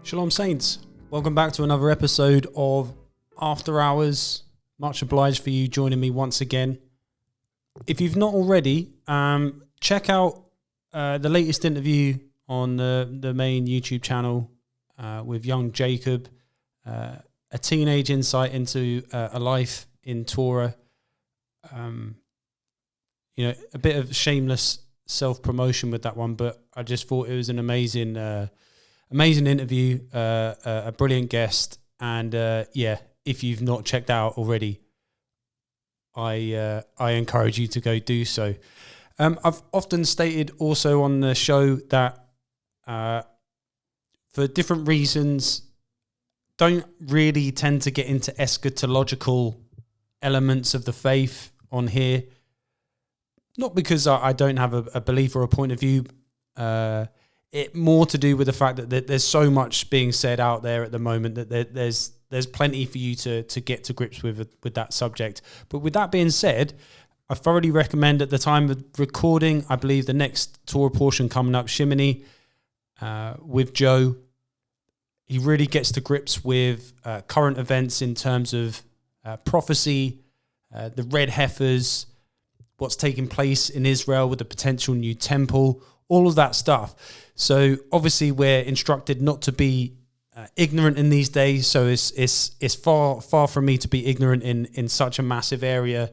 Shalom Saints, welcome back to another episode of After Hours. Much obliged for you joining me once again. If you've not already, check out the latest interview on the main YouTube channel with young Jacob, a teenage insight into a life in Torah. A bit of shameless self-promotion with that one, but I just thought it was an amazing interview, a brilliant guest, and if you've not checked out already, I encourage you to go do so. I've often stated also on the show that for different reasons, don't really tend to get into eschatological elements of the faith on here. Not because I don't have a belief or a point of view. It more to do with the fact that there's so much being said out there at the moment that there's plenty for you to get to grips with that subject. But with that being said, I thoroughly recommend at the time of recording, I believe the next Torah portion coming up, Shimony, with Joe. He really gets to grips with current events in terms of prophecy, the red heifers, what's taking place in Israel with the potential new temple, all of that stuff. So obviously we're instructed not to be ignorant in these days. So it's far from me to be ignorant in such a massive area.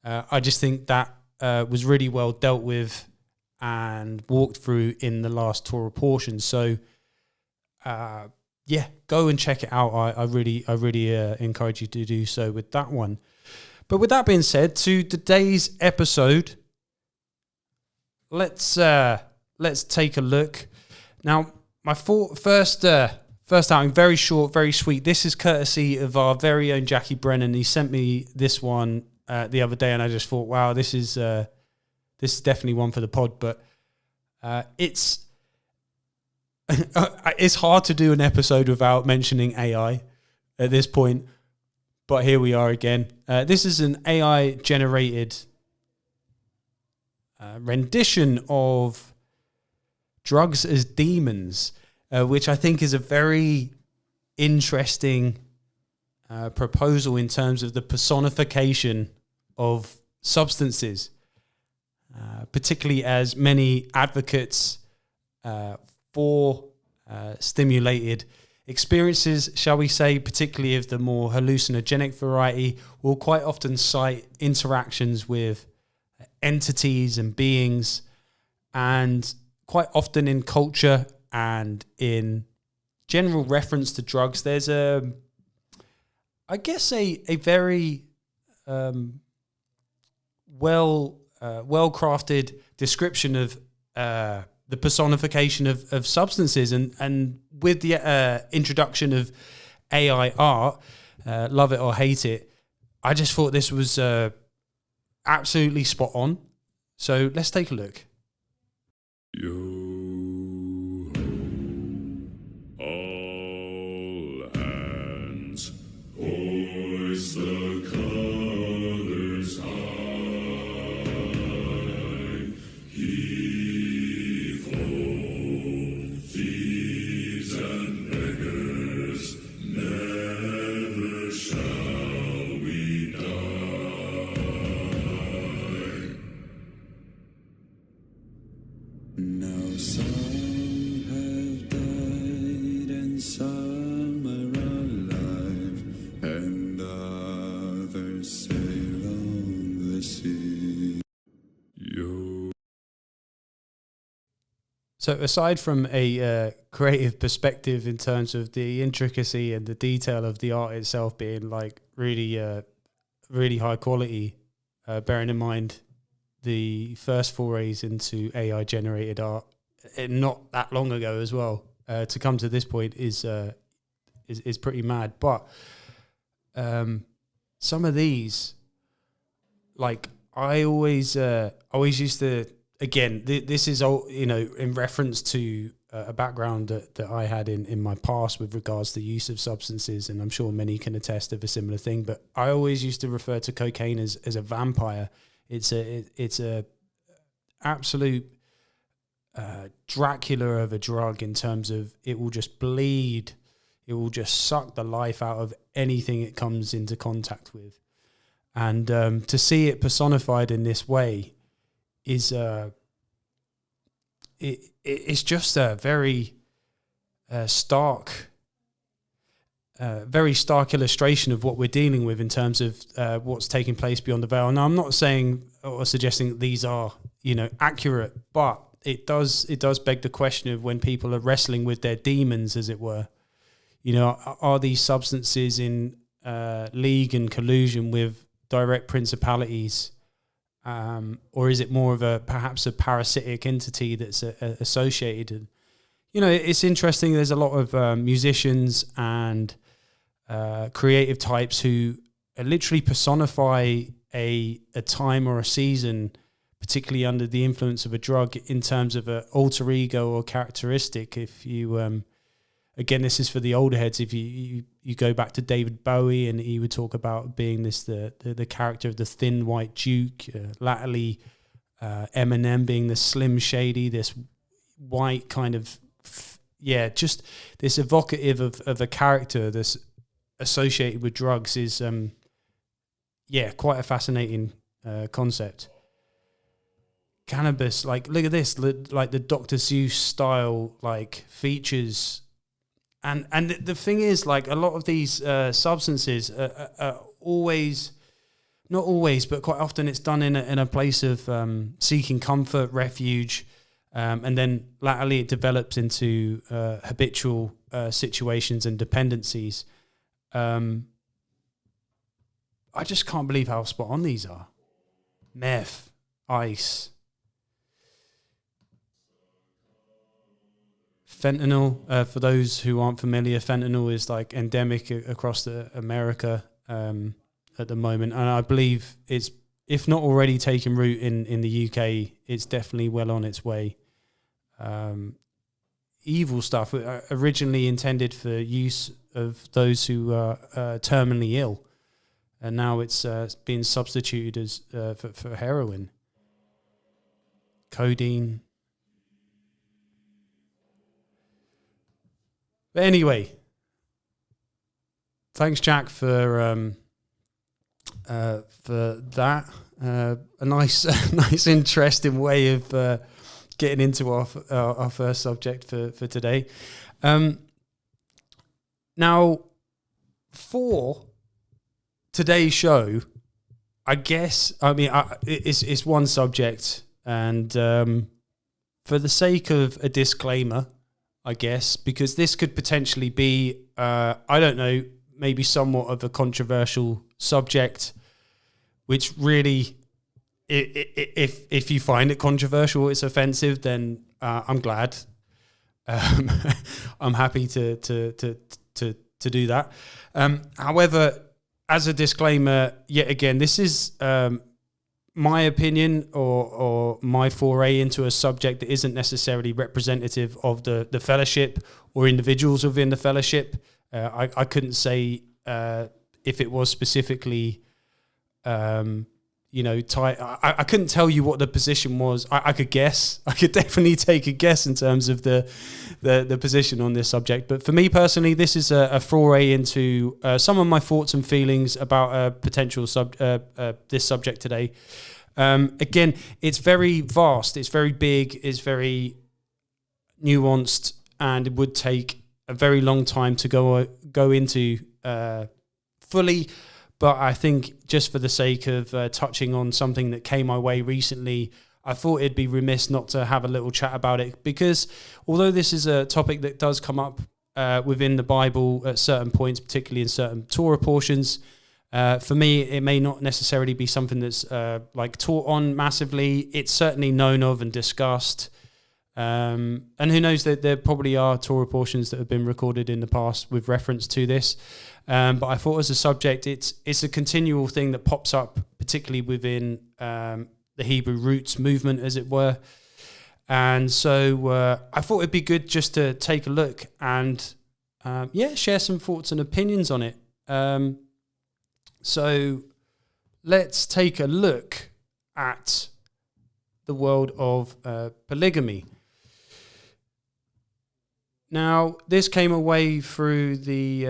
I just think that was really well dealt with and walked through in the last Torah portion. So go and check it out. I really encourage you to do so with that one. But with that being said, to today's episode, let's take a look. Now, my first outing, very short, very sweet. This is courtesy of our very own Jackie Brennan. He sent me this one the other day, and I just thought, wow, this is definitely one for the pod. But it's hard to do an episode without mentioning AI at this point. But here we are again. This is an AI-generated rendition of Drugs as Demons, which I think is a very interesting proposal in terms of the personification of substances, particularly as many advocates for stimulated experiences, shall we say, particularly of the more hallucinogenic variety, will quite often cite interactions with entities and beings, and quite often in culture and in general reference to drugs, there's a very well-crafted description of the personification of substances, and with the introduction of AI art, love it or hate it, I just thought this was absolutely spot on. So let's take a look. Yo, all hands, hoist the colors high, heave ho, thieves and beggars, never shall we die. Now some have died and some are alive, and others sail on the sea. Yo. So aside from a creative perspective in terms of the intricacy and the detail of the art itself being like really high quality, bearing in mind the first forays into AI generated art not that long ago as well, to come to this point is pretty mad. But some of these, like I always used to, again, this is all, in reference to a background that I had in my past with regards to the use of substances, and I'm sure many can attest of a similar thing. But I always used to refer to cocaine as a vampire. It's a absolute Dracula of a drug in terms of it will just bleed, it will just suck the life out of anything it comes into contact with. And to see it personified in this way is it's just a very stark illustration of what we're dealing with in terms of what's taking place beyond the veil. Now, I'm not saying or suggesting that these are, accurate, but it does beg the question of when people are wrestling with their demons, as it were. Are these substances in league and collusion with direct principalities, or is it more of perhaps a parasitic entity that's associated? It's interesting. There's a lot of musicians and creative types who literally personify a time or a season, particularly under the influence of a drug, in terms of an alter ego or characteristic. If you, again, this is for the older heads. If you go back to David Bowie, and he would talk about being the character of the thin white Duke, latterly Eminem being the Slim Shady, this white kind of, just this evocative of a character that's associated with drugs is, quite a fascinating concept. Cannabis, look at this, like the Dr. Seuss style, features. And the thing is, a lot of these substances are always, not always, but quite often it's done in a place of seeking comfort, refuge, and then latterly it develops into habitual situations and dependencies. I just can't believe how spot on these are. Meth, ice, fentanyl. For those who aren't familiar, fentanyl is endemic across America at the moment, and I believe it's, if not already taken root in the UK, it's definitely well on its way. Evil stuff, originally intended for use of those who are terminally ill, and now it's being substituted as for heroin, codeine. But anyway, thanks, Jack, for that. A nice, interesting way of getting into our first subject for today. Now, for today's show, it's one subject, and for the sake of a disclaimer, I guess, because this could potentially be, I don't know, maybe somewhat of a controversial subject, which really, if you find it controversial, it's offensive, then I'm glad. I'm happy to do that. However, as a disclaimer, yet again, this is my opinion or my foray into a subject that isn't necessarily representative of the fellowship or individuals within the fellowship. I couldn't say if it was specifically, I couldn't tell you what the position was. I could guess. I could definitely take a guess in terms of the position on this subject. But for me personally, this is a foray into some of my thoughts and feelings about a potential this subject today. Again, it's very vast. It's very big. It's very nuanced, and it would take a very long time to go into fully. But I think just for the sake of touching on something that came my way recently, I thought it'd be remiss not to have a little chat about it, because although this is a topic that does come up within the Bible at certain points, particularly in certain Torah portions, for me, it may not necessarily be something that's taught on massively. It's certainly known of and discussed. And who knows, that there probably are Torah portions that have been recorded in the past with reference to this. But I thought as a subject, it's a continual thing that pops up, particularly within the Hebrew roots movement, as it were. And so I thought it'd be good just to take a look and, share some thoughts and opinions on it. So let's take a look at the world of polygamy. Now, this came away through the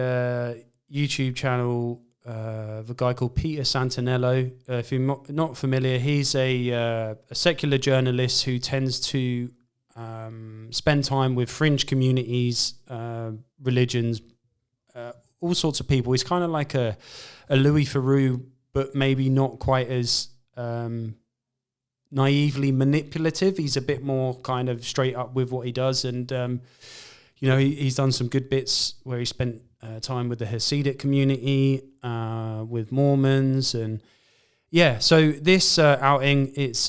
YouTube channel of a guy called Peter Santinello. If you're not familiar, he's a secular journalist who tends to spend time with fringe communities, religions, all sorts of people. He's kind of like a Louis Theroux, but maybe not quite as naively manipulative. He's a bit more kind of straight up with what he does. And, he's done some good bits where he spent time with the Hasidic community, with Mormons. And yeah, so this outing, he's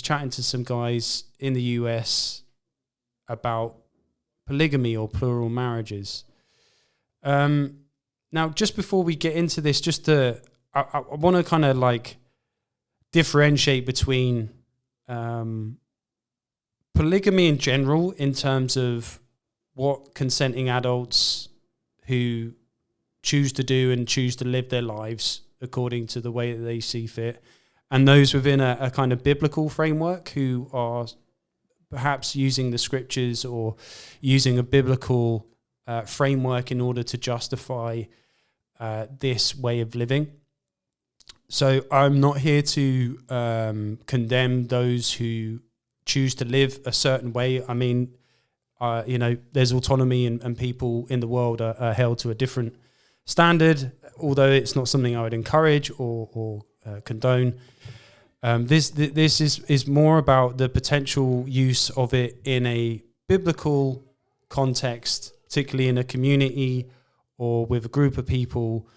chatting to some guys in the US about polygamy or plural marriages. Now, just before we get into this, I want to kind of like differentiate between polygamy in general in terms of what consenting adults who choose to do and choose to live their lives according to the way that they see fit, and those within a kind of biblical framework who are perhaps using the scriptures or using a biblical framework in order to justify this way of living. So I'm not here to condemn those who choose to live a certain way. I mean, there's autonomy and people in the world are held to a different standard, although it's not something I would encourage or condone. This is more about the potential use of it in a biblical context, particularly in a community or with a group of people,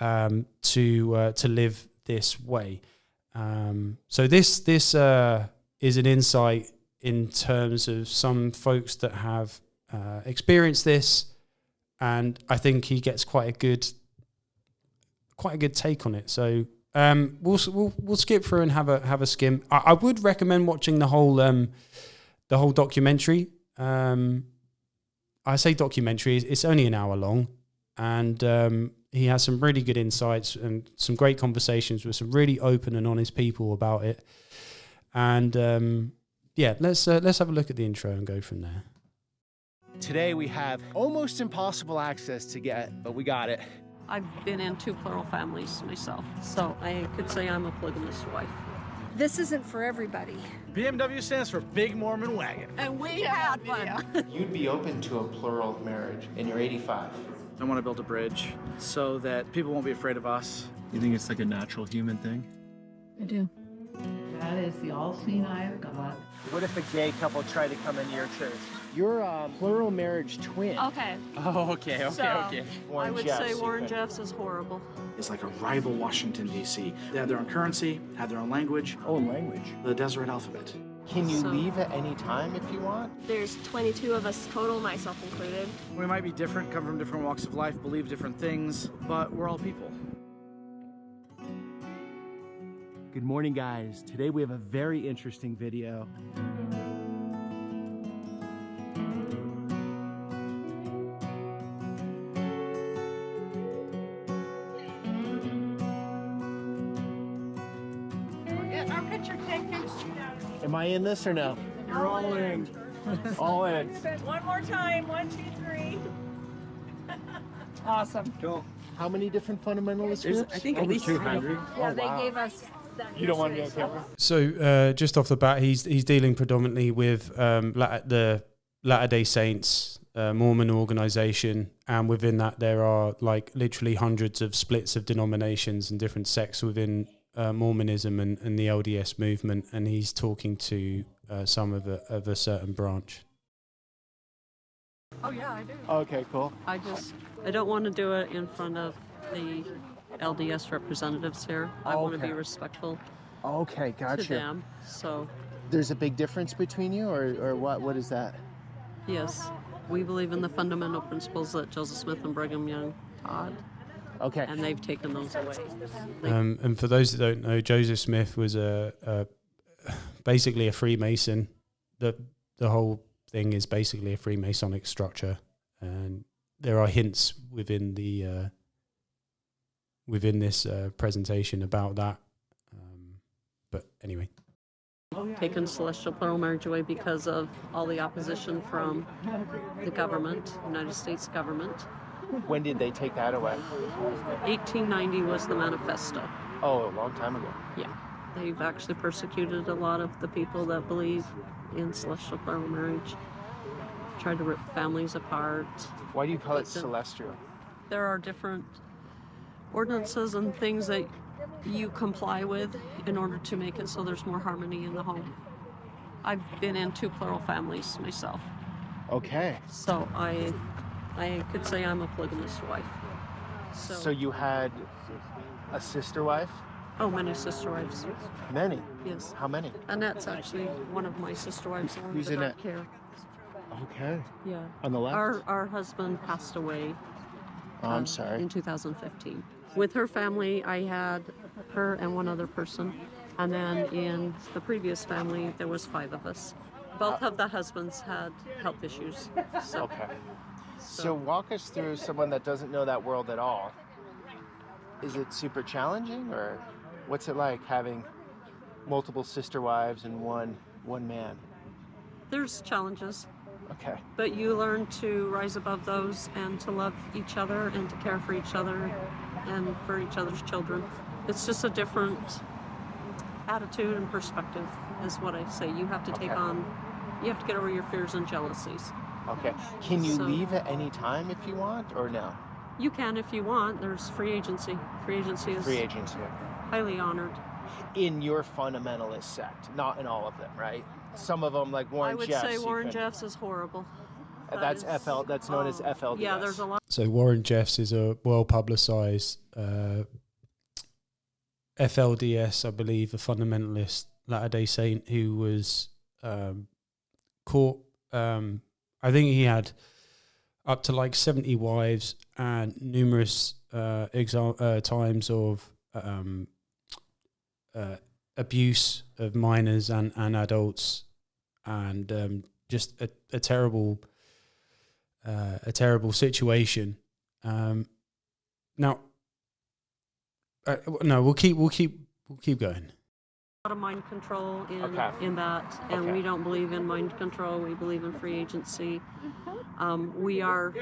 to live this way. So this is an insight in terms of some folks that have experienced this, and I think he gets quite a good take on it. So we'll skip through and have a skim. I would recommend watching the whole documentary. I say documentary; it's only an hour long, and he has some really good insights and some great conversations with some really open and honest people about it. And let's have a look at the intro and go from there. Today we have almost impossible access to get, but we got it. I've been in 2 plural families myself, so I could say I'm a polygamous wife. This isn't for everybody. BMW stands for Big Mormon Wagon. And we had one. You'd be open to a plural marriage, and you're 85. I want to build a bridge so that people won't be afraid of us. You think it's like a natural human thing? I do. That is the all-seeing eye of God. What if a gay couple tried to come into your church? You're a plural marriage twin. Okay. Oh, okay. I would say Warren Jeffs is horrible. It's like a rival Washington, D.C. They have their own currency, have their own language. Own language? The Deseret alphabet. Can you leave at any time if you want? There's 22 of us total, myself included. We might be different, come from different walks of life, believe different things, but we're all people. Good morning, guys. Today we have a very interesting video. Am I in this or no? You're all in. All in. One more time. 1, 2, 3. Awesome. Cool. How many different fundamentalist groups? I think at least 200. Yeah, they gave us that. You don't want to be on camera? So just off the bat, he's dealing predominantly with the Latter-day Saints Mormon organization, and within that there are like literally hundreds of splits of denominations and different sects within Mormonism and the LDS movement, and he's talking to some of a certain branch. Oh yeah, I do. Okay, cool. I don't want to do it in front of the LDS representatives here. I want to be respectful Okay, to gotcha. them. So There's a big difference between you, or what? What is that? yes, we believe in the fundamental principles that Joseph Smith and Brigham Young taught, Okay. and they've taken those away. And for those that don't know, Joseph Smith was basically a Freemason. The whole thing is basically a Freemasonic structure, and there are hints within the within this presentation about that. But anyway, taken celestial plural marriage away because of all the opposition from the government, United States government. When did they take that away? 1890 was the manifesto. Oh, a long time ago. Yeah. They've actually persecuted a lot of the people that believe in celestial plural marriage. Tried to rip families apart. Why do you call it celestial? There are different ordinances and things that you comply with in order to make it so there's more harmony in the home. I've been in 2 plural families myself. Okay. So I could say I'm a polygamous wife. So you had a sister wife? Oh, many sister wives. Many? Yes. How many? Annette's actually one of my sister wives. Who's the Annette? dark hair. Okay. Yeah. On the left? Our husband passed away. Oh, I'm sorry. In 2015. With her family, I had her and one other person. And then in the previous family, there was 5 of us. Both of the husbands had health issues. So, Okay. So walk us through someone that doesn't know that world at all. Is it super challenging, or what's it like having multiple sister wives and one man? there's challenges. Okay. But you learn to rise above those and to love each other and to care for each other and for each other's children. It's just a different attitude and perspective is what I say. You have to take on, you have to get over your fears and jealousies. Okay. Can you leave at any time if you want, or no? You can if you want. There's free agency. Free agency is highly honored. In your fundamentalist sect, not in all of them, right? Some of them, like Warren Jeffs. I would say Warren Jeffs is horrible. That's known as FLDS. Yeah, there's a lot. So Warren Jeffs is a well-publicized FLDS, I believe, a fundamentalist Latter-day Saint who was caught. I think he had up to like 70 wives and numerous times of abuse of minors and adults, and just a terrible situation. Now, no, we'll keep going. A lot of mind control in that, and we don't believe in mind control. We believe in free agency. We are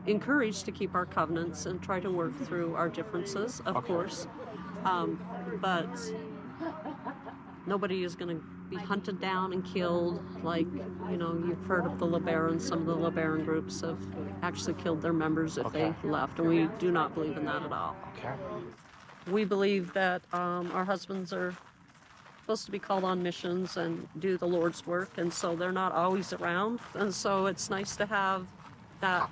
encouraged to keep our covenants and try to work through our differences, of course. But nobody is going to be hunted down and killed. Like, you know, you've heard of the LeBarons. Some of the LeBaron groups have actually killed their members if they left, and we do not believe in that at all. We believe that our husbands are supposed to be called on missions and do the Lord's work, and so they're not always around. And so it's nice to have that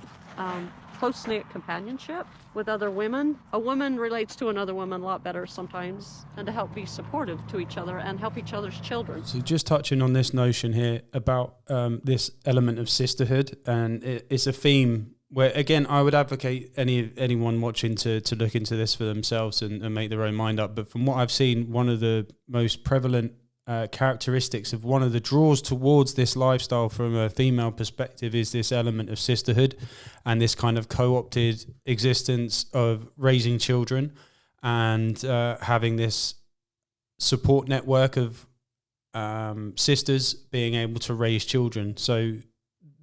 close-knit companionship with other women. A woman relates to another woman a lot better sometimes, and to help be supportive to each other and help each other's children. So just touching on this notion here about this element of sisterhood, and it's a theme where, again, I would advocate anyone watching to look into this for themselves and make their own mind up. But from what I've seen, one of the most prevalent characteristics of one of the draws towards this lifestyle from a female perspective is this element of sisterhood and this kind of co-opted existence of raising children and having this support network of sisters being able to raise children. So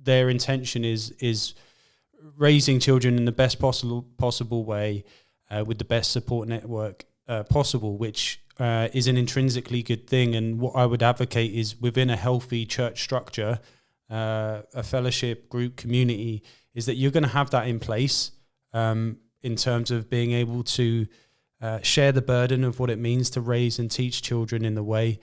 their intention is raising children in the best possible way with the best support network possible, which is an intrinsically good thing. And what I would advocate is within a healthy church structure, a fellowship group community, is that you're going to have that in place in terms of being able to share the burden of what it means to raise and teach children in the way,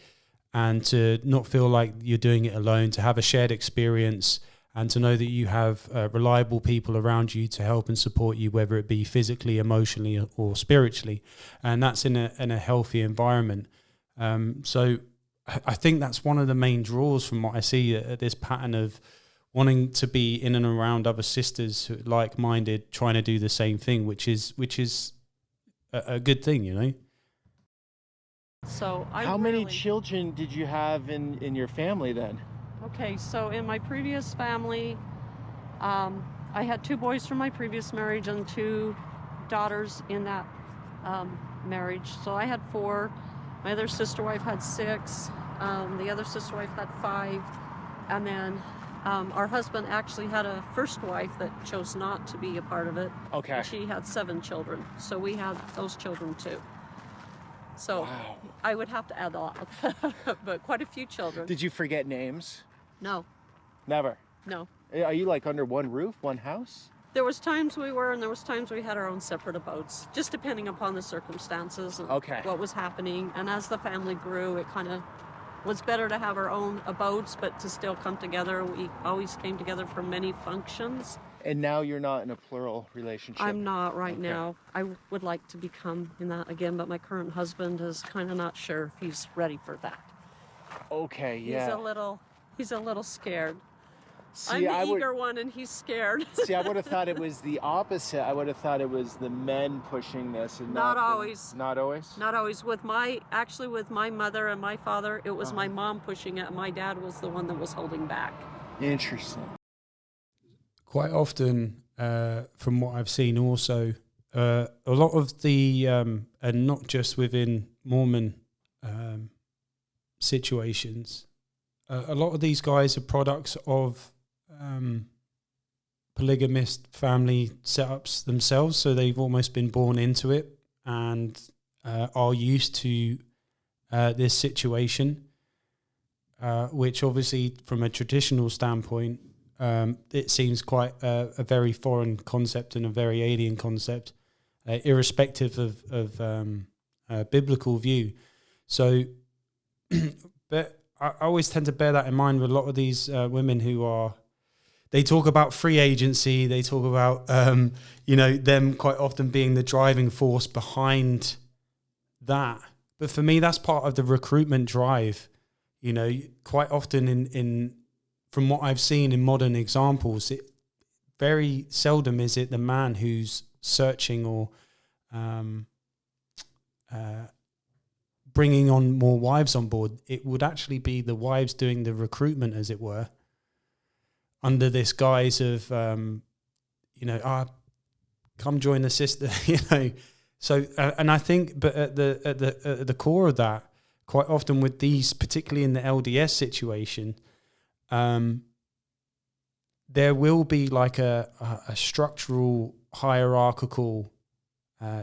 and to not feel like you're doing it alone, to have a shared experience, and to know that you have reliable people around you to help and support you, whether it be physically, emotionally, or spiritually. And that's in a healthy environment. So I think that's one of the main draws from what I see, this pattern of wanting to be in and around other sisters who are like-minded, trying to do the same thing, which is a good thing, you know? So How many children did you have in your family then? Okay, so in my previous family, I had 2 boys from my previous marriage and 2 daughters in that marriage. So I had 4. My other sister wife had 6. The other sister wife had 5. And then our husband actually had a first wife that chose not to be a part of it. Okay. And she had 7 children. So we had those children too. So Wow. I would have to add a lot, but quite a few children. Did you forget names? No, Never. no. Are you like under one roof, one house? There was times we were, and there was times we had our own separate abodes, just depending upon the circumstances and Okay. what was happening. And as the family grew, it kind of was better to have our own abodes, but to still come together. We always came together for many functions. And now you're not in a plural relationship. I'm not right Okay. now. I would like to become in that again, but my current husband is kind of not sure if he's ready for that. Okay, yeah. He's a little scared. See, I'm the eager one, and he's scared. See, I would have thought it was the opposite. I would have thought it was the men pushing this and Not not always. Not always? Not always. With my mother and my father, it was my mom pushing it, and my dad was the one that was holding back. Interesting. Quite often, from what I've seen also, a lot of the, and not just within Mormon situations, a lot of these guys are products of polygamist family setups themselves, so they've almost been born into it and are used to this situation, which obviously from a traditional standpoint, it seems quite a very foreign concept and a very alien concept, irrespective of biblical view. So, but I always tend to bear that in mind with a lot of these women who they talk about free agency, they talk about, them quite often being the driving force behind that. But for me, that's part of the recruitment drive. Quite often from what I've seen in modern examples, it very seldom is it the man who's searching or bringing on more wives on board. It would actually be the wives doing the recruitment, as it were, under this guise of, come join the sister, So, and I think, but at the core of that, quite often with these, particularly in the LDS situation, there will be like a structural hierarchical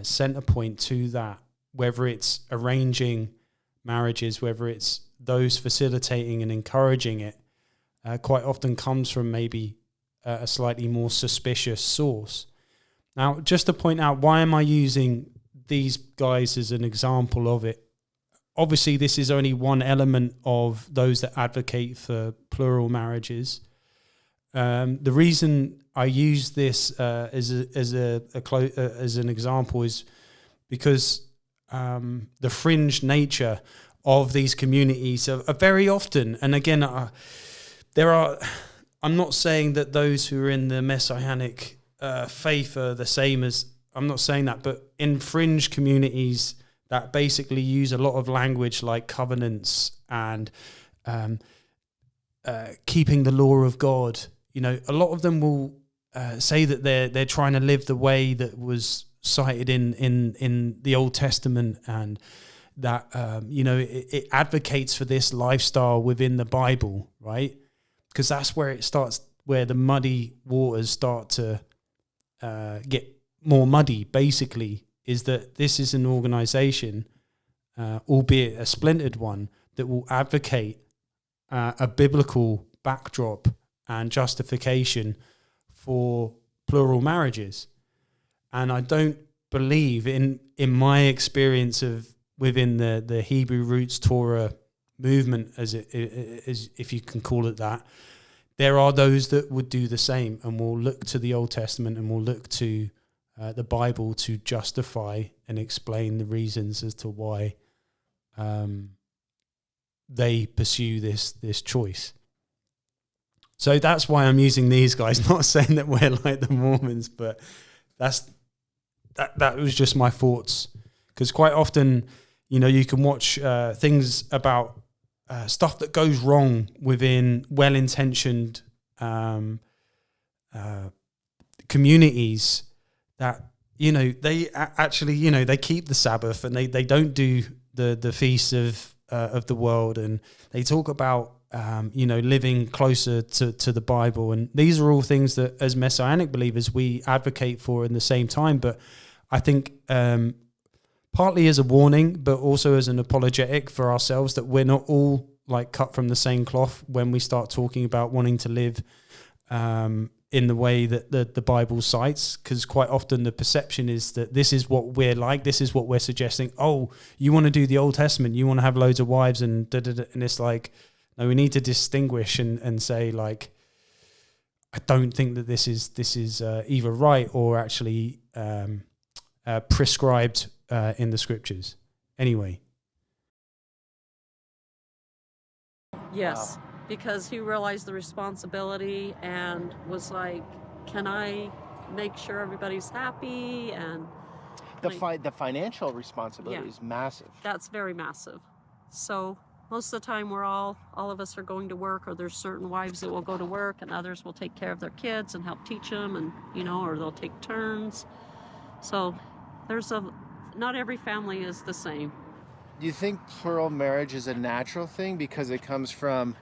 center point to that, whether it's arranging marriages, whether it's those facilitating and encouraging it, quite often comes from maybe a slightly more suspicious source. Now, just to point out, why am I using these guys as an example of it? Obviously, this is only one element of those that advocate for plural marriages. The reason I use this as an example is because the fringe nature of these communities are very often, and again, I'm not saying that those who are in the Messianic faith are the same as, I'm not saying that, but in fringe communities that basically use a lot of language like covenants and keeping the law of God, a lot of them will say that they're trying to live the way that was cited in the Old Testament, and that it advocates for this lifestyle within the Bible, right? Because that's where it starts, where the muddy waters start to get more muddy, basically, is that this is an organization, albeit a splintered one, that will advocate a biblical backdrop and justification for plural marriages. And I don't believe, in my experience of within the Hebrew roots Torah movement, as if you can call it that, there are those that would do the same and will look to the Old Testament and will look to the Bible to justify and explain the reasons as to why they pursue this choice. So that's why I'm using these guys, not saying that we're like the Mormons, but that was just my thoughts. Because quite often, you can watch things about stuff that goes wrong within well-intentioned communities that, they actually, they keep the Sabbath and they don't do the feast of of the world, and they talk about living closer to the Bible, and these are all things that as Messianic believers we advocate for in the same time. But I think partly as a warning, but also as an apologetic for ourselves, that we're not all like cut from the same cloth when we start talking about wanting to live in the way that the Bible cites, because quite often the perception is that this is what we're like, this is what we're suggesting. Oh, you want to do the Old Testament, you want to have loads of wives and da-da-da. And it's like, no, we need to distinguish and say, like, I don't think that this is either right or actually prescribed in the scriptures. Anyway. Yes, because he realized the responsibility and was like, can I make sure everybody's happy? And the financial responsibility is massive. That's very massive. So most of the time all of us are going to work, or there's certain wives that will go to work and others will take care of their kids and help teach them, and or they'll take turns. So not every family is the same. Do you think plural marriage is a natural thing because it comes from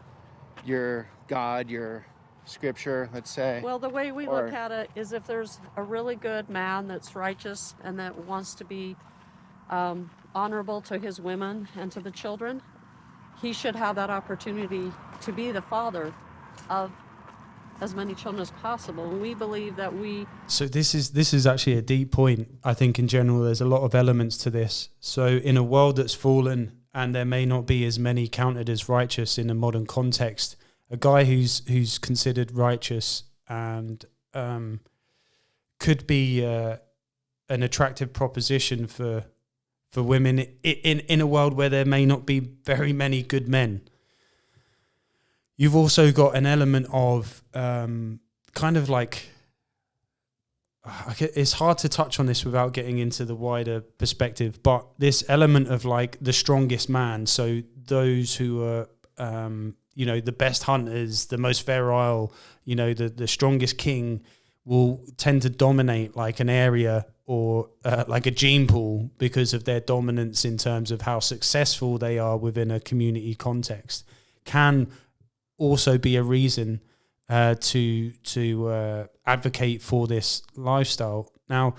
your God, your scripture, let's say? Well, the way we look at it is, if there's a really good man that's righteous and that wants to be honorable to his women and to the children, he should have that opportunity to be the father of as many children as possible. And we believe that So this is actually a deep point. I think in general there's a lot of elements to this. So in a world that's fallen and there may not be as many counted as righteous in a modern context, a guy who's considered righteous and could be an attractive proposition for women in a world where there may not be very many good men. You've also got an element of kind of like, it's hard to touch on this without getting into the wider perspective, but this element of like the strongest man. So those who are, the best hunters, the most virile, the strongest king will tend to dominate like an area or like a gene pool because of their dominance in terms of how successful they are within a community context. Can also be a reason to advocate for this lifestyle. Now,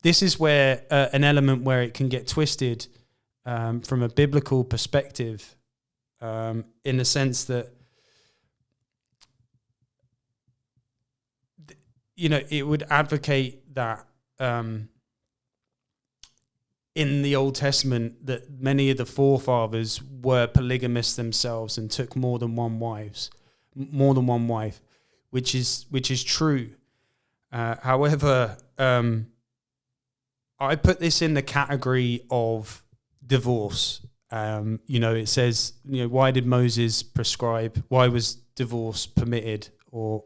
this is where an element where it can get twisted from a biblical perspective, in the sense that it would advocate that in the Old Testament that many of the forefathers were polygamists themselves and took more than one wife, which is true. However, I put this in the category of divorce. It says, why did Moses prescribe? Why was divorce permitted or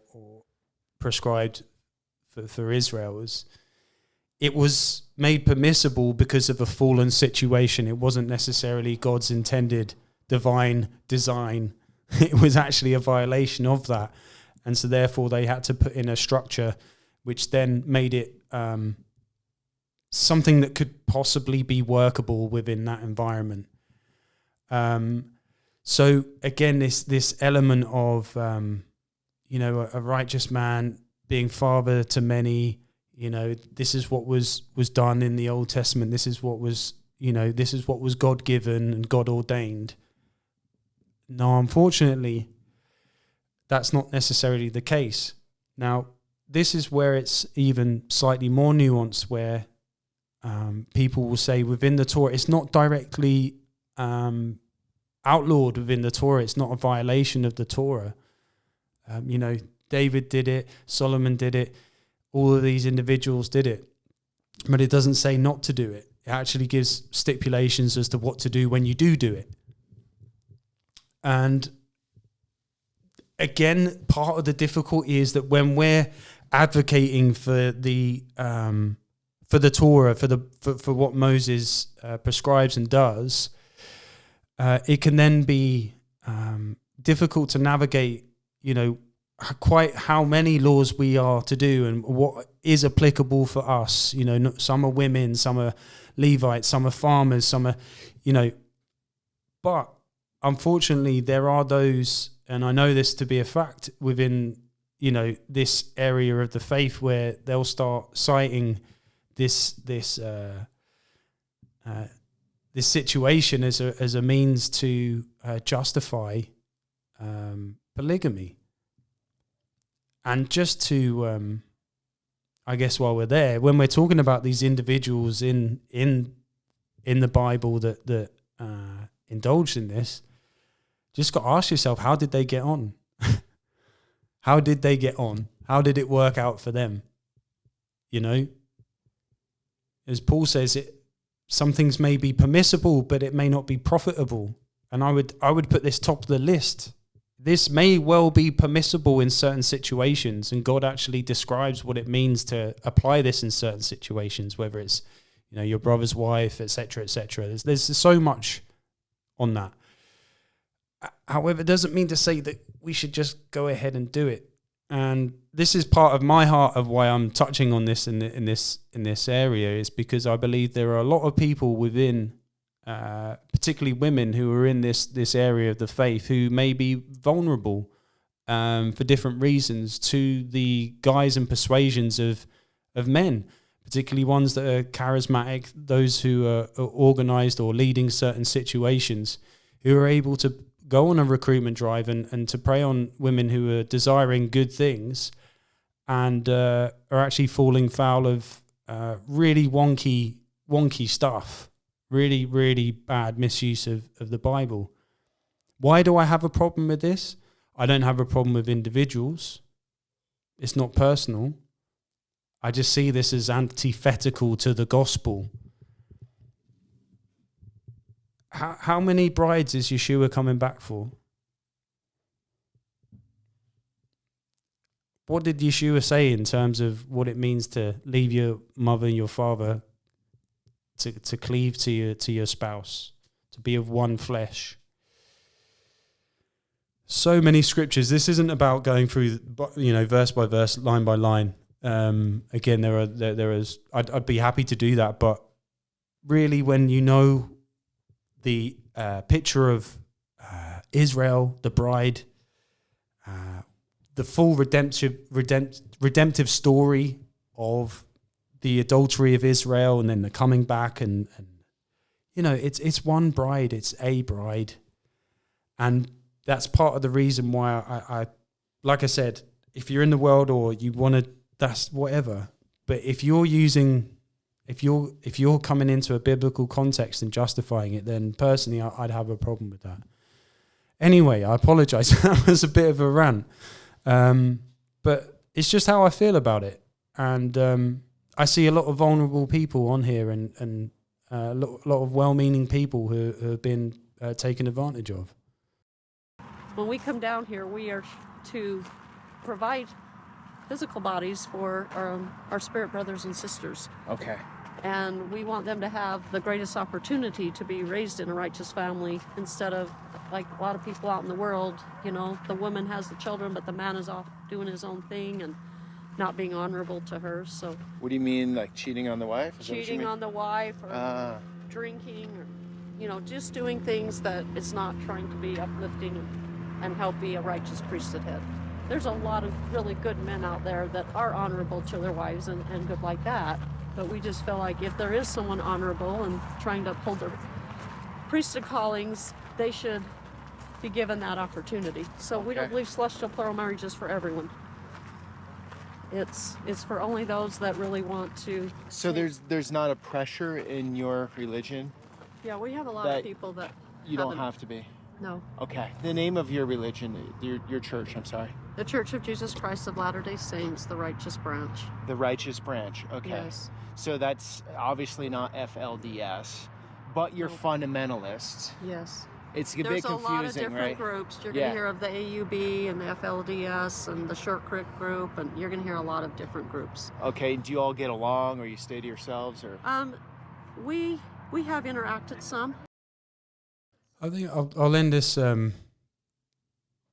prescribed for Israel? It was made permissible because of a fallen situation. It wasn't necessarily God's intended divine design. It was actually a violation of that. And so therefore they had to put in a structure which then made it something that could possibly be workable within that environment. So again, this element of, a righteous man being father to many, this is what was done in the Old Testament. This is what was God given and God ordained. No, unfortunately, that's not necessarily the case. Now, this is where it's even slightly more nuanced, where people will say within the Torah, it's not directly outlawed within the Torah. It's not a violation of the Torah. David did it, Solomon did it, all of these individuals did it. But it doesn't say not to do it. It actually gives stipulations as to what to do when you do it. And again, part of the difficulty is that when we're advocating for the Torah, for what Moses prescribes and does, it can then be difficult to navigate, quite how many laws we are to do and what is applicable for us. Some are women, some are Levites, some are farmers, some are, but unfortunately, there are those, and I know this to be a fact within, this area of the faith, where they'll start citing this situation as a means to justify polygamy. And just to, I guess, while we're there, when we're talking about these individuals in the Bible that indulged in this, just got to ask yourself, how did they get on? How did they get on? How did it work out for them? As Paul says, some things may be permissible, but it may not be profitable. And I would put this top of the list. This may well be permissible in certain situations, and God actually describes what it means to apply this in certain situations, whether it's your brother's wife, etc., etc. There's so much on that. However, it doesn't mean to say that we should just go ahead and do it. And this is part of my heart of why I'm touching on this in this area, is because I believe there are a lot of people within, particularly women, who are in this area of the faith, who may be vulnerable for different reasons to the guise and persuasions of men, particularly ones that are charismatic, those who are organized or leading certain situations, who are able to go on a recruitment drive and to prey on women who are desiring good things, and are actually falling foul of really wonky stuff, really, really bad misuse of the Bible. Why do I have a problem with this? I don't have a problem with individuals. It's not personal. I just see this as antithetical to the gospel. How many brides is Yeshua coming back for? What did Yeshua say in terms of what it means to leave your mother and your father, to cleave to your spouse, to be of one flesh? So many scriptures. This isn't about going through, verse by verse, line by line. Again, there is. I'd be happy to do that, but really, when the picture of Israel, the bride, the full redemptive story of the adultery of Israel, and then the coming back, and it's one bride, it's a bride, and that's part of the reason why I like I said, if you're in the world or you want to, that's whatever. But if you're coming into a biblical context and justifying it, then personally I'd have a problem with that. Anyway, I apologize. That was a bit of a rant. But it's just how I feel about it. And I see a lot of vulnerable people on here, and a lot of well-meaning people who have been taken advantage of. When we come down here, we are to provide physical bodies for our spirit brothers and sisters. Okay. And we want them to have the greatest opportunity to be raised in a righteous family, instead of like a lot of people out in the world, the woman has the children, but the man is off doing his own thing and not being honorable to her. So what do you mean, like cheating on the wife? Cheating on the wife, or drinking, or just doing things that it's not trying to be uplifting and help be a righteous priesthood head. There's a lot of really good men out there that are honorable to their wives and good like that. But we just feel like if there is someone honorable and trying to uphold their priesthood callings, they should be given that opportunity. So we don't believe celestial plural marriage is for everyone. It's for only those that really want to. So there's not a pressure in your religion? Yeah, we have a lot of people that you don't have to be. No. Okay. The name of your religion, your church, I'm sorry. The Church of Jesus Christ of Latter-day Saints, the Righteous Branch. The Righteous Branch, okay. Yes. So that's obviously not FLDS, but you're fundamentalists. Yes. It's a bit confusing, right? There's a lot of different groups. You're going to hear of the AUB and the FLDS and the Short Creek group, and you're going to hear a lot of different groups. Okay. Do you all get along, or you stay to yourselves, or? We have interacted some. I think I'll end this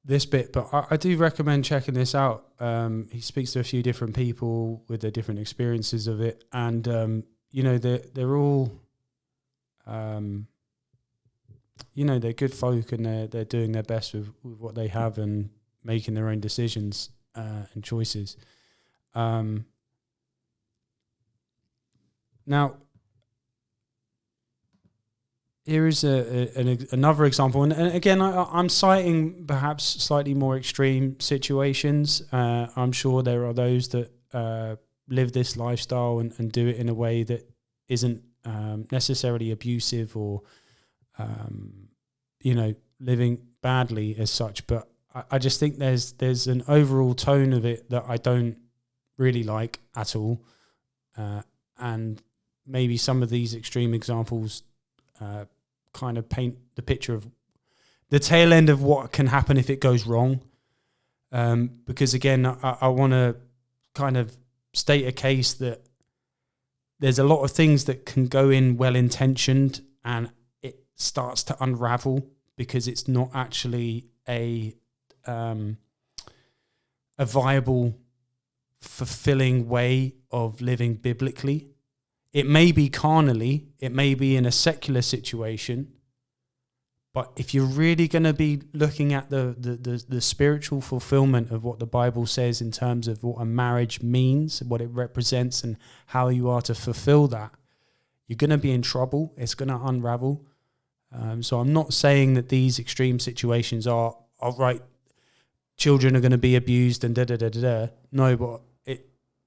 this bit, but I do recommend checking this out. He speaks to a few different people with their different experiences of it, and they're all they're good folk and they're doing their best with what they have and making their own decisions and choices. Now, here is another example, and again, I'm citing perhaps slightly more extreme situations. I'm sure there are those that live this lifestyle and do it in a way that isn't necessarily abusive or, living badly as such. But I just think there's an overall tone of it that I don't really like at all, and maybe some of these extreme examples kind of paint the picture of the tail end of what can happen if it goes wrong. Because again, I want to kind of state a case that there's a lot of things that can go in well-intentioned and it starts to unravel because it's not actually a viable, fulfilling way of living biblically. It may be carnally, it may be in a secular situation, but if you're really going to be looking at the spiritual fulfillment of what the Bible says in terms of what a marriage means, what it represents, and how you are to fulfill that, you're going to be in trouble. It's going to unravel. So I'm not saying that these extreme situations are right. Children are going to be abused and da-da-da-da-da. No, but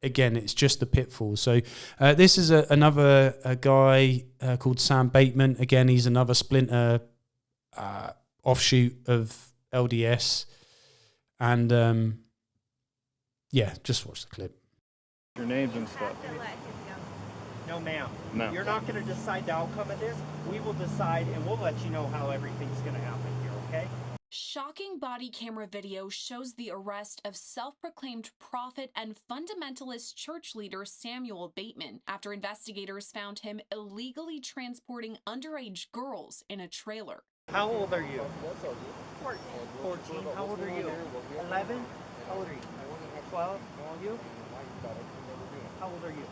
again, it's just the pitfalls. So this is another guy called Sam Bateman. Again, he's another splinter offshoot of LDS. And just watch the clip. Your names and stuff. No, ma'am. No. You're not going to decide the outcome of this. We will decide, and we'll let you know how everything's going to happen here, okay? Shocking body camera video shows the arrest of self-proclaimed prophet and fundamentalist church leader Samuel Bateman after investigators found him illegally transporting underage girls in a trailer. How old are you? 14. How old are you? 11? How old are you? 12? You? How old are you?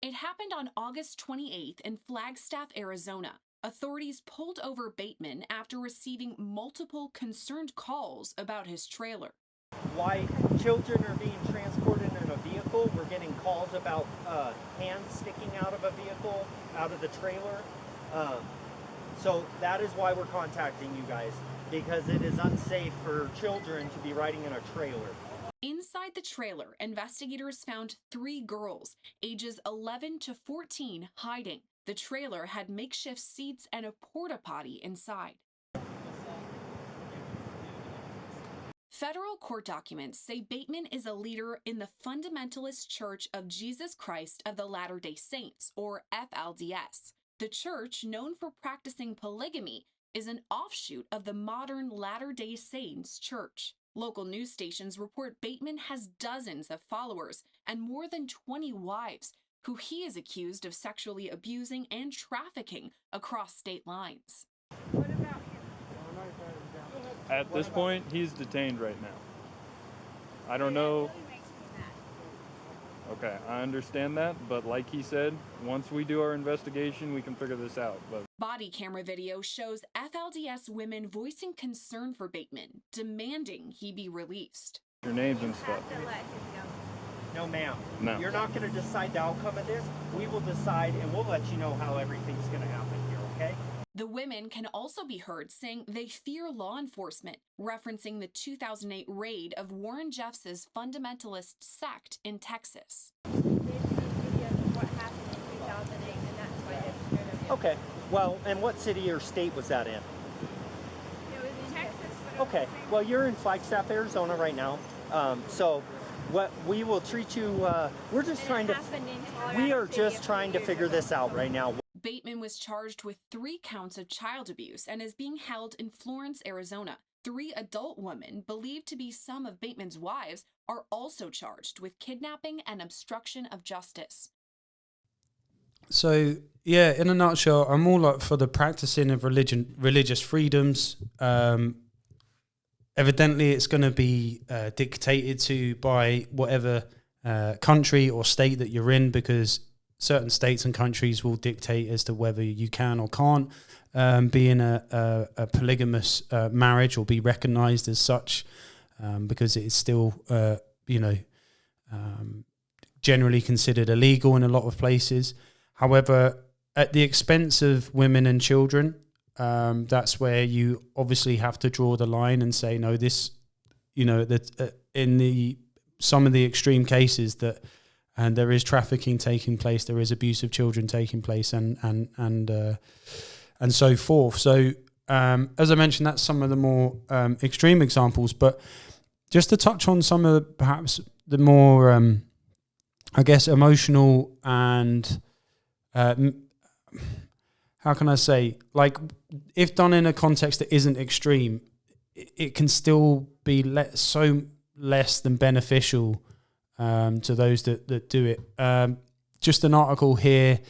It happened on August 28th in Flagstaff, Arizona. Authorities pulled over Bateman after receiving multiple concerned calls about his trailer. Why children are being transported in a vehicle. We're getting calls about hands sticking out of a vehicle, out of the trailer. So that is why we're contacting you guys, because it is unsafe for children to be riding in a trailer. Inside the trailer, investigators found 3 girls, ages 11 to 14, hiding. The trailer had makeshift seats and a porta potty inside. Federal court documents say Bateman is a leader in the Fundamentalist Church of Jesus Christ of the Latter-day Saints, or FLDS. The church, known for practicing polygamy, is an offshoot of the modern Latter-day Saints church. Local news stations report Bateman has dozens of followers and more than 20 wives, who he is accused of sexually abusing and trafficking across state lines. What about him? At this point, he's detained right now. I don't know. Okay, I understand that, but like he said, once we do our investigation, we can figure this out. But body camera video shows FLDS women voicing concern for Bateman, demanding he be released. Your names and stuff. No, ma'am. No. You're not going to decide the outcome of this. We will decide, and we'll let you know how everything's going to happen here, okay? The women can also be heard saying they fear law enforcement, referencing the 2008 raid of Warren Jeffs' fundamentalist sect in Texas. Okay. Well, and what city or state was that in? It was in Texas. Okay. Well, you're in Flagstaff, Arizona right now. So what we will treat you, we're just trying to, we are just trying to figure this out right now. Bateman was charged with 3 counts of child abuse and is being held in Florence, Arizona. 3 adult women, believed to be some of Bateman's wives, are also charged with kidnapping and obstruction of justice. So, yeah, in a nutshell, I'm all up for the practicing of religious freedoms. Evidently, it's going to be dictated to by whatever country or state that you're in, because certain states and countries will dictate as to whether you can or can't. being a polygamous marriage or be recognized as such, because it is still, generally considered illegal in a lot of places. However, at the expense of women and children, that's where you obviously have to draw the line and say, no, this, that in some of the extreme cases that, and there is trafficking taking place, there is abuse of children taking place, and so forth. So, as I mentioned, that's some of the more extreme examples. But just to touch on some of perhaps the more, I guess, emotional and how can I say, like, if done in a context that isn't extreme, it can still be so less than beneficial to those that do it. Just an article here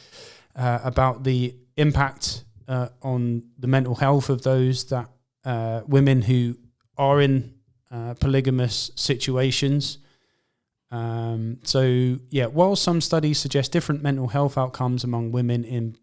about the impact on the mental health of those that women who are in polygamous situations. While some studies suggest different mental health outcomes among women in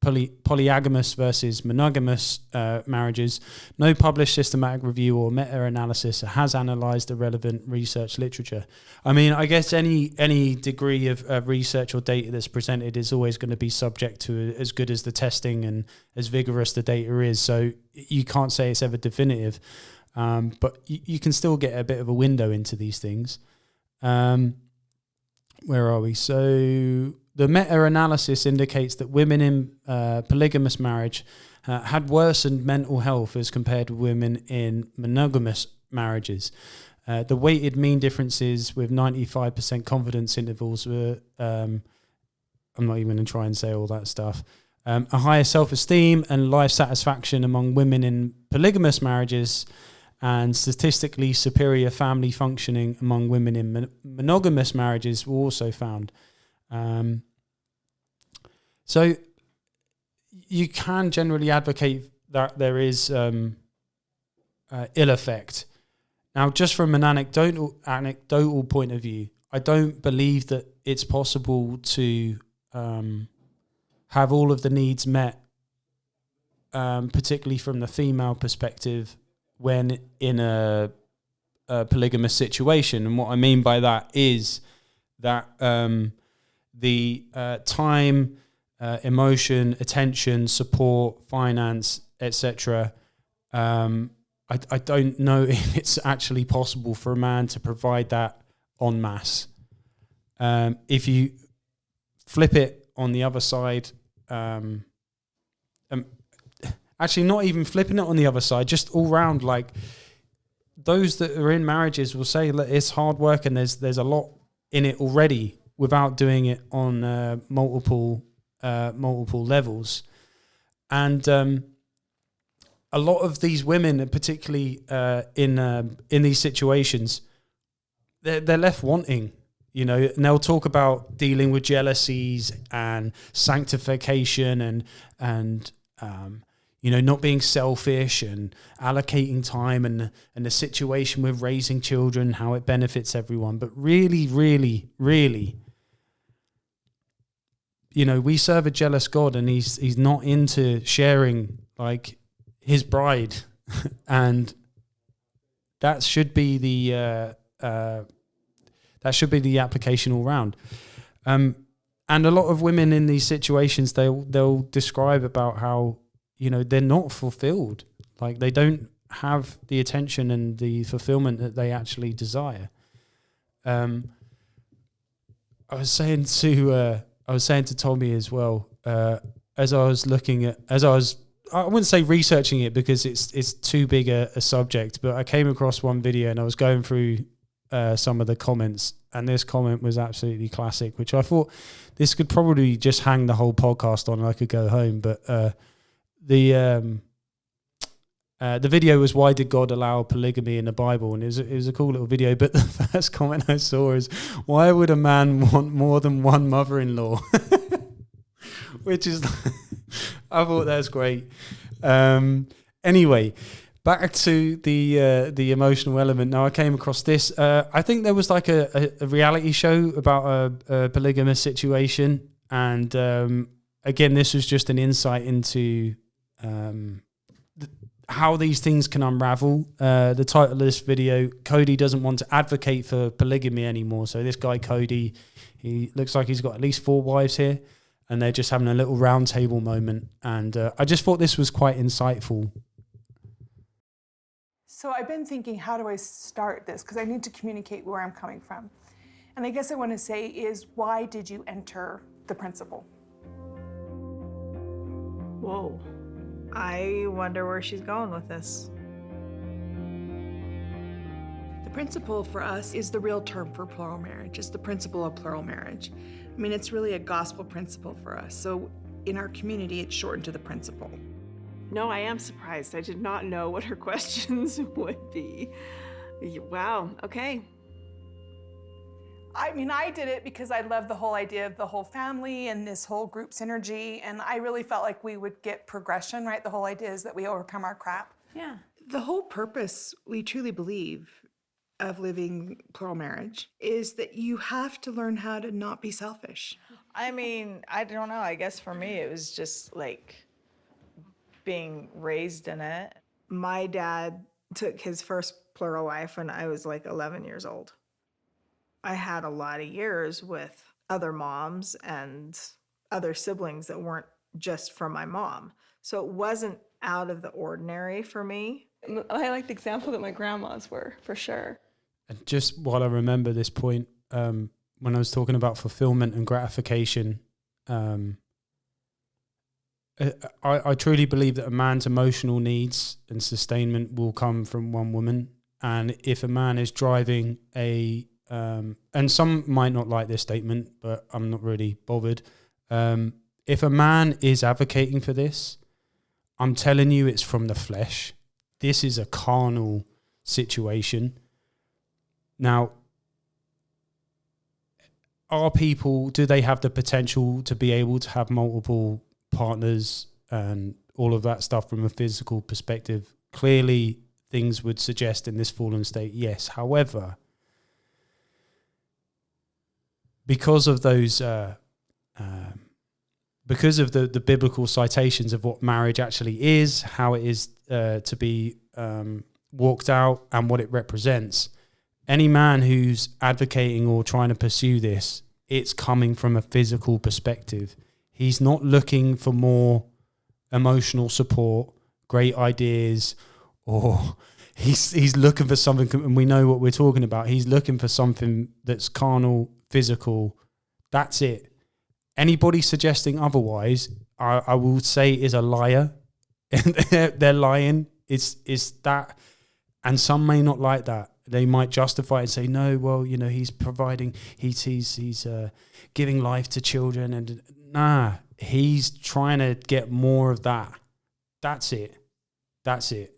polygamous versus monogamous marriages, no published systematic review or meta-analysis has analysed the relevant research literature. I mean, I guess any degree of research or data that's presented is always going to be subject to as good as the testing and as vigorous the data is. So you can't say it's ever definitive, but you can still get a bit of a window into these things. Where are we? So the meta-analysis indicates that women in polygamous marriage had worsened mental health as compared to women in monogamous marriages. The weighted mean differences with 95% confidence intervals were, I'm not even going to try and say all that stuff, a higher self-esteem and life satisfaction among women in polygamous marriages, and statistically superior family functioning among women in monogamous marriages were also found. So you can generally advocate that there is ill effect. Now, just from an anecdotal point of view, I don't believe that it's possible to have all of the needs met, particularly from the female perspective, when in a polygamous situation. And what I mean by that is that the time, emotion, attention, support, finance, etc. I don't know if it's actually possible for a man to provide that en masse. If you flip it on the other side, actually not even flipping it on the other side, just all round, like those that are in marriages will say that it's hard work and there's a lot in it already without doing it on multiple levels. And a lot of these women, particularly in these situations, they're left wanting, and they'll talk about dealing with jealousies and sanctification and not being selfish and allocating time and the situation with raising children, how it benefits everyone. But really, really, really, we serve a jealous God, and he's not into sharing like his bride, and that should be the application all round. And a lot of women in these situations, they'll describe about how they're not fulfilled, like they don't have the attention and the fulfillment that they actually desire. I was saying to Tommy as well, as I was I wouldn't say researching it because it's too big a subject, but I came across one video and I was going through some of the comments, and this comment was absolutely classic, which I thought this could probably just hang the whole podcast on and I could go home. But the video was, why did God allow polygamy in the Bible? And it was a cool little video, but the first comment I saw is, why would a man want more than one mother-in-law? Which is, I thought that's great. Anyway, back to the emotional element. Now, I came across this. I think there was like a reality show about a polygamous situation. And again, this was just an insight into how these things can unravel. The title of this video, Cody doesn't want to advocate for polygamy anymore. So this guy, Cody, he looks like he's got at least 4 wives here, and they're just having a little round table moment. And I just thought this was quite insightful. So I've been thinking, how do I start this? Because I need to communicate where I'm coming from. And I guess I want to say is, why did you enter the principle? Whoa. I wonder where she's going with this. The principle for us is the real term for plural marriage. It's the principle of plural marriage. I mean, it's really a gospel principle for us. So in our community, it's shortened to the principle. No, I am surprised. I did not know what her questions would be. Wow, okay. I mean, I did it because I love the whole idea of the whole family and this whole group synergy, and I really felt like we would get progression, right? The whole idea is that we overcome our crap. Yeah. The whole purpose, we truly believe, of living plural marriage is that you have to learn how to not be selfish. I mean, I don't know. I guess for me, it was just like being raised in it. My dad took his first plural wife when I was like 11 years old. I had a lot of years with other moms and other siblings that weren't just from my mom. So it wasn't out of the ordinary for me. I like the example that my grandmas were, for sure. And just while I remember this point, when I was talking about fulfillment and gratification, I truly believe that a man's emotional needs and sustainment will come from one woman. And if a man is driving a and some might not like this statement, but I'm not really bothered. If a man is advocating for this, I'm telling you it's from the flesh. This is a carnal situation. Now, are people, do they have the potential to be able to have multiple partners and all of that stuff from a physical perspective? Clearly, things would suggest in this fallen state, yes. However, because of those, because of the biblical citations of what marriage actually is, how it is to be walked out, and what it represents, any man who's advocating or trying to pursue this, it's coming from a physical perspective. He's not looking for more emotional support, great ideas, or he's looking for something, and we know what we're talking about. He's looking for something that's carnal, physical. That's it. Anybody suggesting otherwise, I will say is a liar. They're lying. It's that, and some may not like that. They might justify it and say, no, well, you know, he's providing, he's giving life to children, and nah, he's trying to get more of that. That's it. That's it.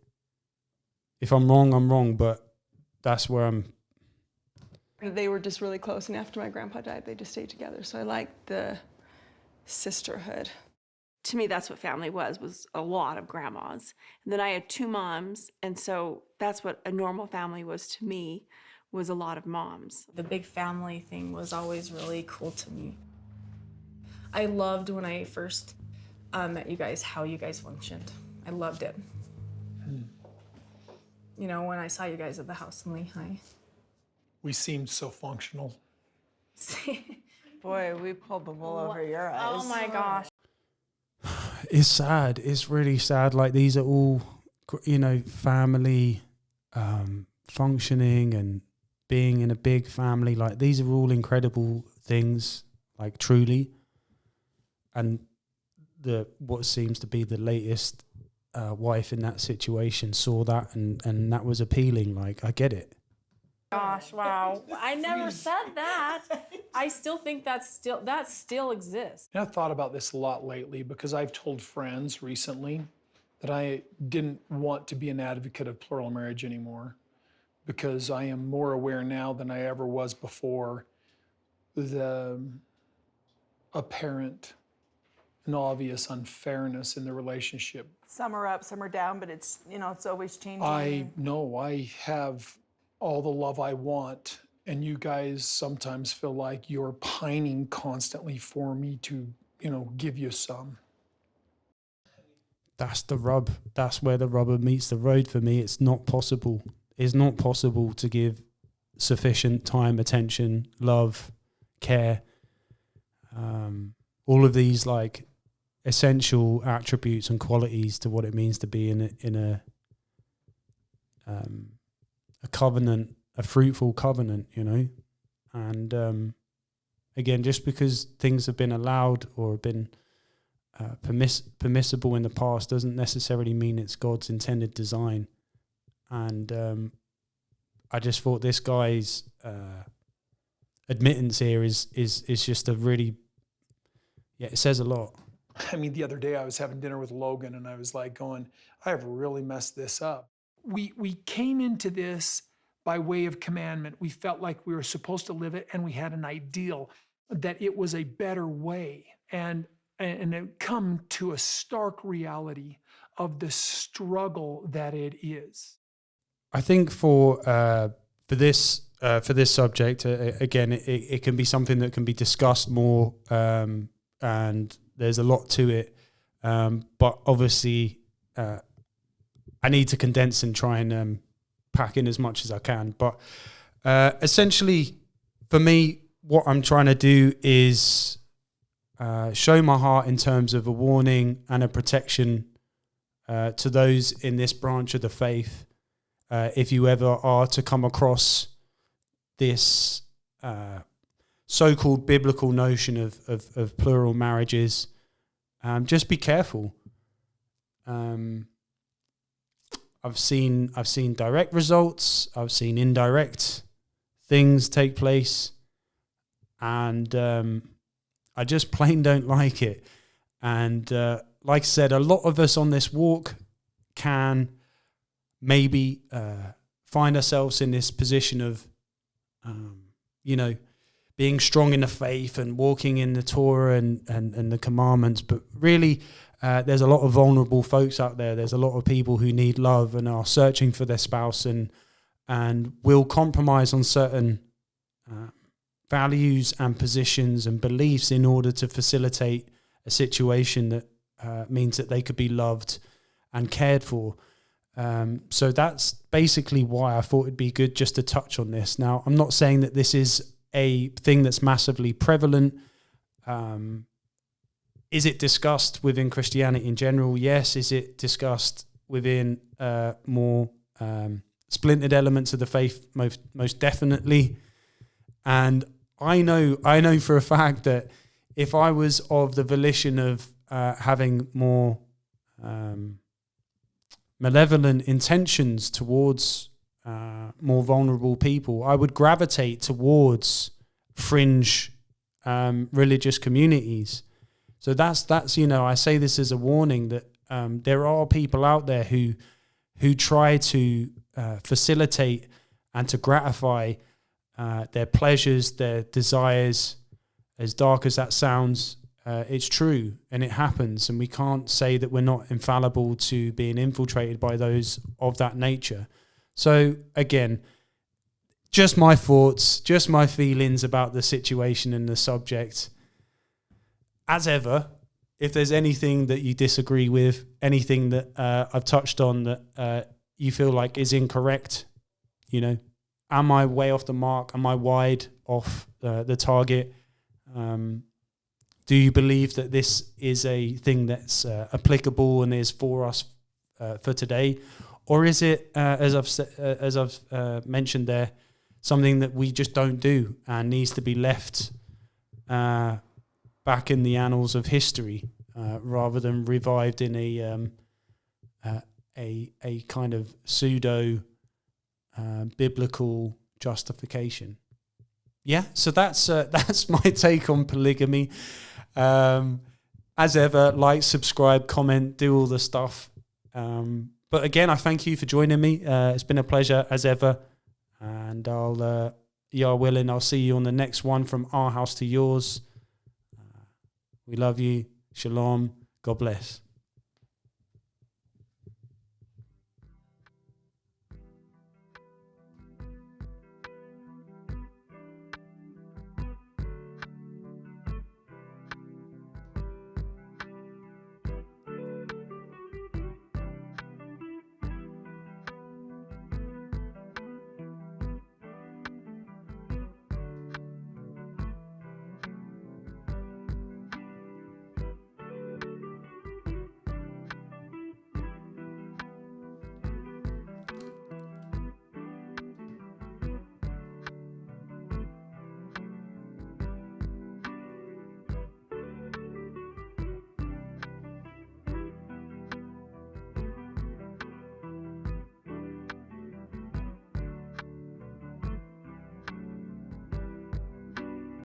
If I'm wrong, I'm wrong, but that's where I'm. They were just really close, and after my grandpa died, they just stayed together. So I liked the sisterhood. To me, that's what family was a lot of grandmas. And then I had 2 moms, and so that's what a normal family was to me, was a lot of moms. The big family thing was always really cool to me. I loved when I first met you guys, how you guys functioned. I loved it. You know, when I saw you guys at the house in Lehigh. We seemed so functional. Boy, we pulled the wool over your eyes. Oh my gosh. It's sad. It's really sad. Like, these are all, you know, family functioning and being in a big family. Like, these are all incredible things, like, truly. And what seems to be the latest wife in that situation saw that, and that was appealing. Like, I get it. Gosh, wow. I never said that. I still think that still exists. And I've thought about this a lot lately because I've told friends recently that I didn't want to be an advocate of plural marriage anymore because I am more aware now than I ever was before the apparent and obvious unfairness in the relationship. Some are up, some are down, but it's, you know, it's always changing. I know I have all the love I want, and you guys sometimes feel like you're pining constantly for me to, you know, give you some. that's the rub. That's where the rubber meets the road for me. It's not possible. It's not possible to give sufficient time, attention, love, care, all of these like essential attributes and qualities to what it means to be in a covenant, a fruitful covenant, you know. And again, just because things have been allowed or been permissible in the past doesn't necessarily mean it's God's intended design. And I just thought this guy's admittance here is just a really, it says a lot. I mean, the other day I was having dinner with Logan and I was like going, I have really messed this up. We came into this by way of commandment. We felt like we were supposed to live it, and we had an ideal that it was a better way. And it come to a stark reality of the struggle that it is. I think for this subject, again, it can be something that can be discussed more, and there's a lot to it. But obviously, I need to condense and try and pack in as much as I can. But essentially, for me, what I'm trying to do is show my heart in terms of a warning and a protection to those in this branch of the faith. If you ever are to come across this so-called biblical notion of plural marriages, just be careful. I've seen direct results. I've seen indirect things take place, and I just plain don't like it. And like I said, a lot of us on this walk can maybe find ourselves in this position of, being strong in the faith and walking in the Torah and the commandments. But really, there's a lot of vulnerable folks out there. There's a lot of people who need love and are searching for their spouse and will compromise on certain values and positions and beliefs in order to facilitate a situation that means that they could be loved and cared for. So that's basically why I thought it'd be good just to touch on this. Now, I'm not saying that this is a thing that's massively prevalent. Is it discussed within Christianity in general? Yes. Is it discussed within more splintered elements of the faith? Most definitely. And I know for a fact that if I was of the volition of having more malevolent intentions towards more vulnerable people, I would gravitate towards fringe religious communities. So that's I say this as a warning that there are people out there who try to facilitate and to gratify their pleasures, their desires. As dark as that sounds, it's true and it happens, and we can't say that we're not infallible to being infiltrated by those of that nature. So again, just my thoughts, just my feelings about the situation and the subject. As ever, if there's anything that you disagree with, anything that I've touched on that you feel like is incorrect, am I way off the mark? Am I wide off the target? Do you believe that this is a thing that's applicable and is for us for today? Or is it, as I've mentioned there, something that we just don't do and needs to be left back in the annals of history rather than revived in a kind of pseudo biblical justification? Yeah, so that's my take on polygamy. As ever, like, subscribe, comment, do all the stuff. But again, I thank you for joining me. It's been a pleasure as ever. And I'll, Yah willing, I'll see you on the next one, From Our House to Yours. We love you. Shalom. God bless.